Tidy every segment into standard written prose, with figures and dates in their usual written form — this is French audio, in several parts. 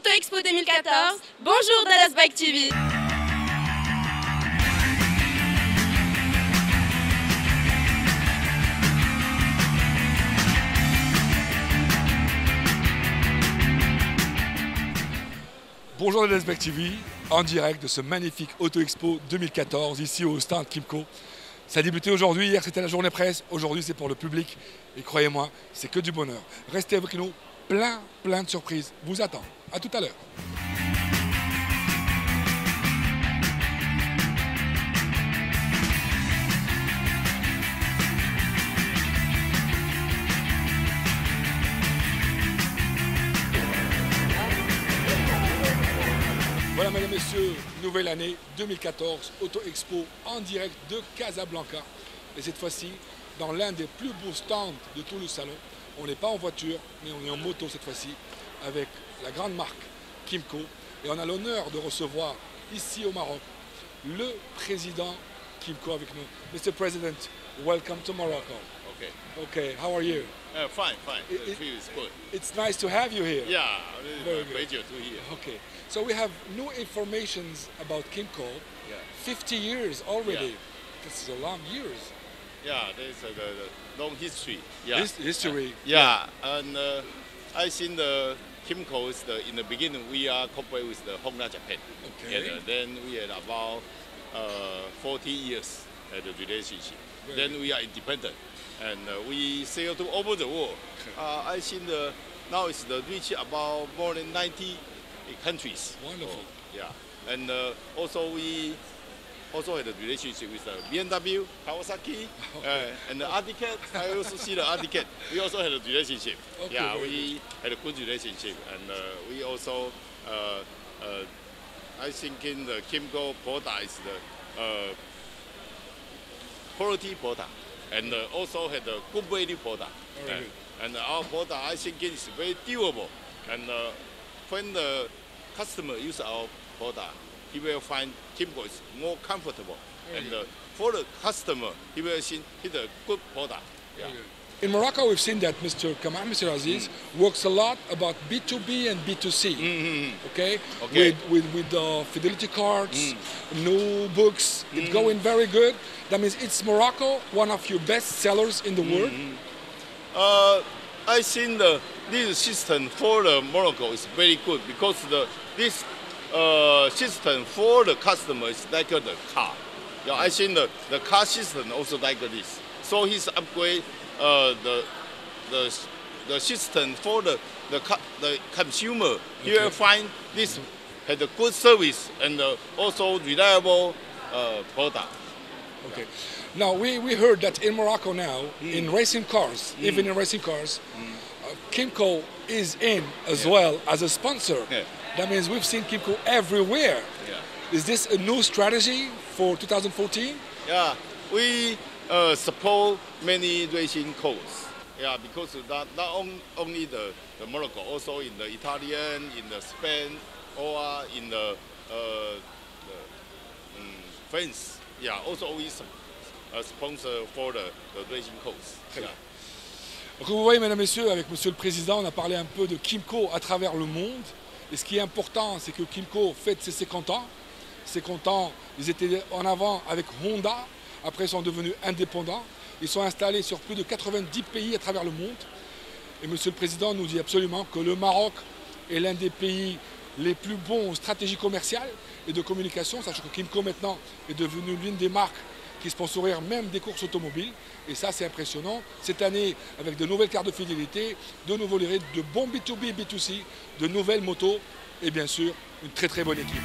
Auto Expo 2014. Bonjour Dallas Bike TV. Bonjour Dallas Bike TV, en direct de ce magnifique Auto Expo 2014, ici au stand Kymco. Ça a débuté aujourd'hui, hier c'était la journée presse, aujourd'hui c'est pour le public. Et croyez-moi, c'est que du bonheur. Restez avec nous, plein de surprises vous attendent. À tout à l'heure. Voilà mesdames et messieurs, nouvelle année 2014, Auto Expo en direct de Casablanca. Et cette fois-ci, dans l'un des plus beaux stands de tout le salon. On n'est pas en voiture, mais on est en moto cette fois-ci, avec la grande marque Kymco. Et on a l'honneur de recevoir ici au Maroc le président Kymco avec nous. Mr. President, welcome to Morocco. Okay. Okay, how are you? Fine. The view is good. It's nice to have you here. Yeah, Very it's good. a pleasure to hear. Okay, so we have new informations about Kymco. Yeah. 50 years already. Yeah. This is a long years. Yeah, there's a long history. Yeah. History. Yeah, and I think the Kymco is in the beginning we are cooperating with the Honda Japan. Okay. And then we had about 40 years the relationship. Very Then good. we are independent, and we sail to over the world. I think now it's reach about more than 90 countries. Wonderful. Yeah, and also we also had a relationship with BMW, Kawasaki, and the Articat. I also see the Articat. We also had a relationship. Okay, Yeah, very we had a good relationship, and we also, I think in the Kymco product is the quality product, and also had a good value product. Very good. And our product, I think, is very durable. And when the customer use our product, he will find Kymco is more comfortable. Very And good. for the customer, he will see it's a good product. Yeah. In Morocco, we've seen that Mr. Aziz works a lot about B2B and B2C. Okay, Okay. with fidelity cards, new books. It's going very good. That means it's Morocco, one of your best sellers in the world. I think this system for the Morocco is very good because this system for the customer is like the car. Yeah, I think the car system also like this. So he's upgrade the system for the consumer. He will find this had a good service and also reliable product. Okay. Now we heard that in Morocco now, in racing cars, even in racing cars, Kymco is in as well as a sponsor. Yeah. That means we've seen Kymco everywhere. Yeah. Is this a new strategy for 2014? Yeah, we support many racing codes. Yeah, because not only the Morocco, also in the Italian, in the Spain, or in the France. Yeah, also we sponsor for the racing codes. Très Yeah. bien. Donc vous voyez, mesdames et messieurs, avec Monsieur le Président, on a parlé un peu de Kymco à travers le monde. Et ce qui est important, c'est que Kymco fête ses 50 ans. 50 ans, ils étaient en avant avec Honda. Après, ils sont devenus indépendants. Ils sont installés sur plus de 90 pays à travers le monde. Et Monsieur le Président nous dit absolument que le Maroc est l'un des pays les plus bons en stratégie commerciale et de communication, sachant que Kymco maintenant est devenu l'une des marques qui sponsorisent même des courses automobiles. Et ça, c'est impressionnant. Cette année, avec de nouvelles cartes de fidélité, de nouveaux lyriques, de bons B2B et B2C, de nouvelles motos et bien sûr, une très bonne équipe.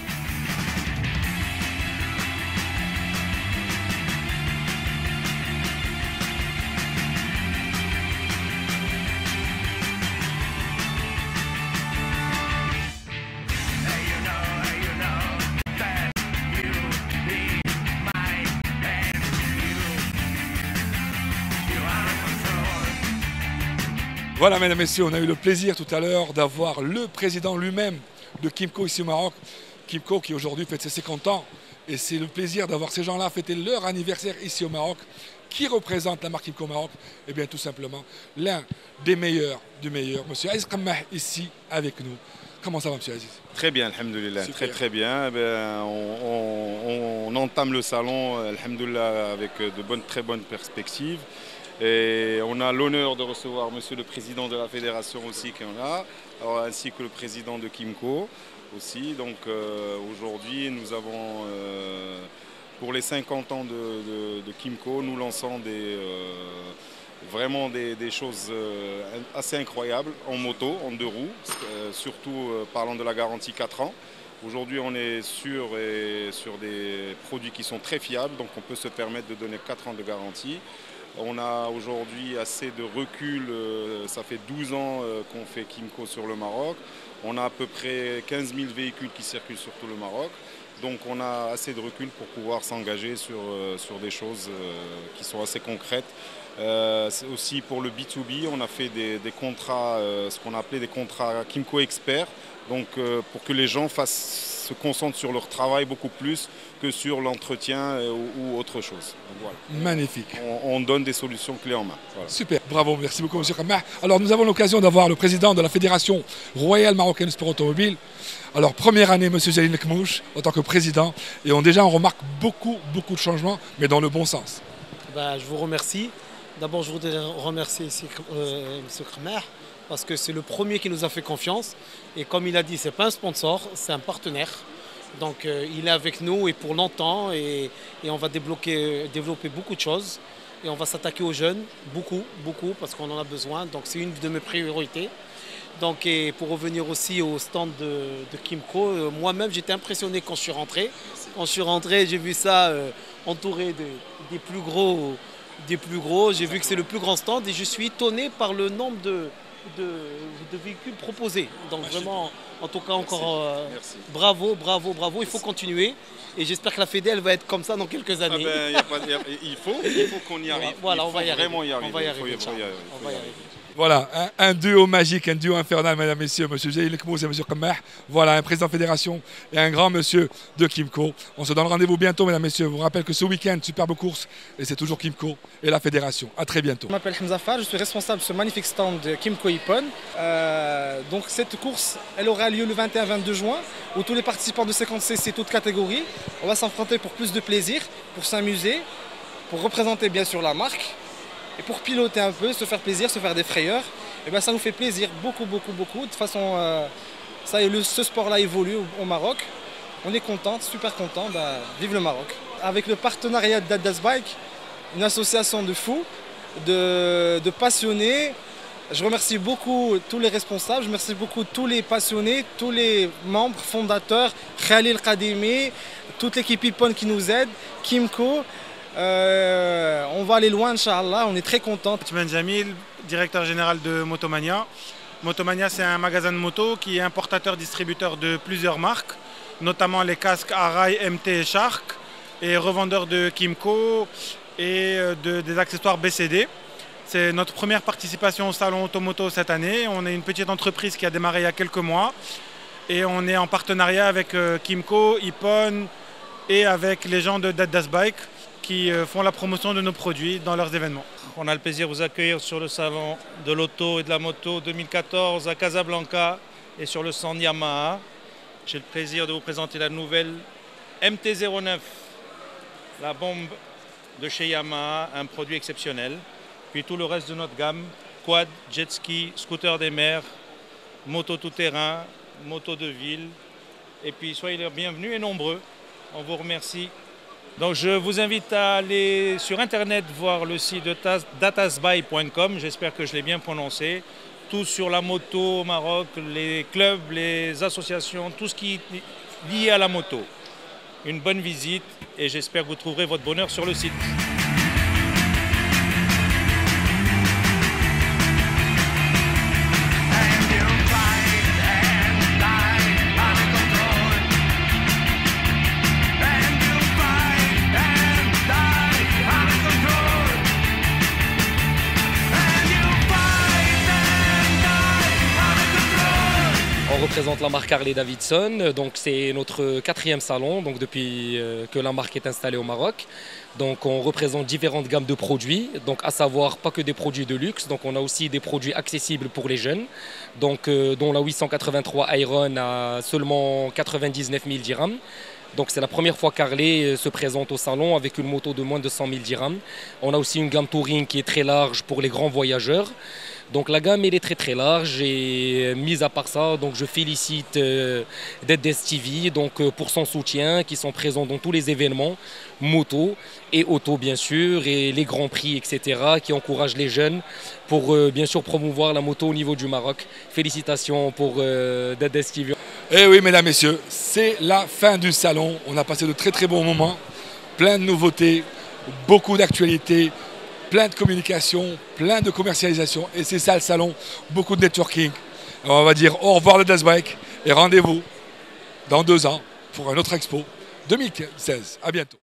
Voilà, mesdames et messieurs, on a eu le plaisir tout à l'heure d'avoir le président lui-même de Kymco ici au Maroc. Kymco qui aujourd'hui fête ses 50 ans. Et c'est le plaisir d'avoir ces gens-là fêter leur anniversaire ici au Maroc. qui représente la marque Kimco Maroc? Eh bien, tout simplement, l'un des meilleurs du meilleur, M. Aziz Qammah, ici avec nous. Comment ça va, M. Aziz? Très bien, alhamdoulilah, Super. très bien. Eh bien, on entame le salon, alhamdoulilah, avec de très bonnes perspectives. Et on a l'honneur de recevoir Monsieur le Président de la Fédération aussi qu'on a, alors, ainsi que le Président de Kimco aussi. Donc aujourd'hui, nous avons, pour les 50 ans de Kimco, nous lançons vraiment des choses assez incroyables en moto, en 2 roues, surtout parlant de la garantie 4 ans. Aujourd'hui, on est sur des produits qui sont très fiables, donc on peut se permettre de donner 4 ans de garantie. On a aujourd'hui assez de recul, ça fait 12 ans qu'on fait Kimco sur le Maroc. On a à peu près 15 000 véhicules qui circulent sur tout le Maroc. Donc on a assez de recul pour pouvoir s'engager sur des choses qui sont assez concrètes. Aussi pour le B2B, on a fait des contrats, ce qu'on a appelé des contrats Kimco Expert. Donc pour que les gens se concentrent sur leur travail beaucoup plus que sur l'entretien ou autre chose. Donc, voilà. Magnifique. On donne des solutions clés en main. Voilà. Super, bravo, merci beaucoup M. Qammah. Alors nous avons l'occasion d'avoir le président de la Fédération royale marocaine de sport automobile. Alors première année M. Jalil Lekmouch en tant que président et déjà on remarque beaucoup de changements, mais dans le bon sens. Je vous remercie. D'abord je voudrais remercier M. Qammah parce que c'est le premier qui nous a fait confiance. Et comme il a dit, ce n'est pas un sponsor, c'est un partenaire. Donc il est avec nous et pour longtemps et on va développer beaucoup de choses. Et on va s'attaquer aux jeunes, beaucoup, parce qu'on en a besoin. Donc c'est une de mes priorités. Donc, et pour revenir aussi au stand de Kimco, moi-même j'étais impressionné quand je suis rentré. Quand je suis rentré, j'ai vu ça entouré des plus gros. J'ai vu que c'est le plus grand stand et je suis étonné par le nombre de véhicules proposés. Donc vraiment, en tout cas encore bravo, il faut continuer. Et j'espère que la Fédé elle va être comme ça dans quelques années. Il faut qu'on y arrive. Voilà, on va y arriver. Vraiment y arriver. On va y arriver. Voilà, un duo magique, un duo infernal, mesdames, messieurs, M. Jalil Lekmouch et M. Qammah. Voilà, un président de fédération et un grand monsieur de Kimco. On se donne rendez-vous bientôt, mesdames, messieurs. Je vous rappelle que ce week-end, superbe course, et c'est toujours Kimco et la fédération. À très bientôt. Je m'appelle Hamza Fall, je suis responsable de ce magnifique stand de Kimco Ippon. Donc cette course, elle aura lieu le 21-22 juin, où tous les participants de 50cc, toutes catégories, on va s'affronter pour plus de plaisir, pour s'amuser, pour représenter bien sûr la marque. Et pour piloter un peu, se faire plaisir, se faire des frayeurs, et bien ça nous fait plaisir beaucoup. De toute façon, ce sport-là évolue au Maroc. On est content, super content, vive le Maroc. Avec le partenariat d'Adas Bike, une association de fous, de passionnés. Je remercie beaucoup tous les responsables, je remercie beaucoup tous les passionnés, tous les membres fondateurs, Khalil Kadimi, toute l'équipe Ippon qui nous aide, Kimco. On va aller loin, Inch'Allah, on est très contents. Othman Jamil, directeur général de Motomania. Motomania, c'est un magasin de moto qui est importateur-distributeur de plusieurs marques, notamment les casques Arai, MT et Shark, et revendeur de Kimco et des accessoires BCD. C'est notre première participation au salon Automoto cette année. On est une petite entreprise qui a démarré il y a quelques mois et on est en partenariat avec Kimco, Ippon et avec les gens de Adas Bike qui font la promotion de nos produits dans leurs événements. On a le plaisir de vous accueillir sur le salon de l'auto et de la moto 2014 à Casablanca et sur le stand Yamaha. J'ai le plaisir de vous présenter la nouvelle MT-09, la bombe de chez Yamaha, un produit exceptionnel. Puis tout le reste de notre gamme, quad, jet ski, scooter des mers, moto tout-terrain, moto de ville. Et puis soyez les bienvenus et nombreux. On vous remercie. Donc je vous invite à aller sur internet voir le site de datasbuy.com, j'espère que je l'ai bien prononcé. Tout sur la moto au Maroc, les clubs, les associations, tout ce qui est lié à la moto. Une bonne visite et j'espère que vous trouverez votre bonheur sur le site. On représente la marque Harley-Davidson, donc c'est notre 4e salon donc depuis que la marque est installée au Maroc. Donc on représente différentes gammes de produits, donc à savoir pas que des produits de luxe, donc on a aussi des produits accessibles pour les jeunes, donc dont la 883 Iron à seulement 99 000 dirhams. Donc c'est la première fois qu'Harley se présente au salon avec une moto de moins de 100 000 dirhams. On a aussi une gamme Touring qui est très large pour les grands voyageurs. Donc la gamme elle est très large et mis à part ça, donc je félicite Dedes TV donc, pour son soutien, qui sont présents dans tous les événements, moto et auto bien sûr, et les grands prix etc. qui encouragent les jeunes pour bien sûr promouvoir la moto au niveau du Maroc. Félicitations pour Dedes TV. Eh oui mesdames, messieurs, c'est la fin du salon. On a passé de très bons moments, plein de nouveautés, beaucoup d'actualités, plein de communication, plein de commercialisation, et c'est ça le salon, beaucoup de networking. Alors on va dire au revoir le Dasbike et rendez-vous dans 2 ans pour un autre expo 2016. À bientôt.